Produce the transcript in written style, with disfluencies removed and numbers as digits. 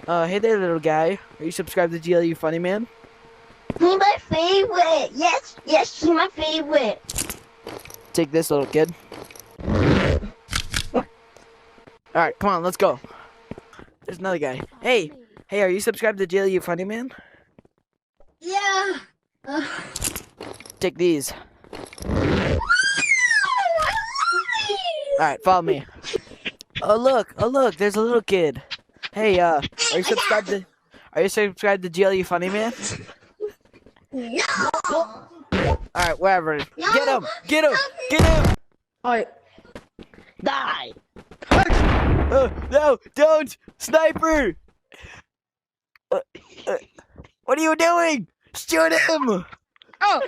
Hey there, little guy. Are you subscribed to GLU Funny Man? He's my favorite. Yes, yes, he's my favorite. Take this, little kid. Alright, come on, let's go. There's another guy. Hey, are you subscribed to GLU Funny Man? Yeah. Take these. Alright, follow me. Oh look, there's a little kid. Hey, are you subscribed to GLU Funny Man? No. Alright, whatever. No. Get him! Alright. Die. No, don't! Sniper! What are you doing? Shoot him! Oh.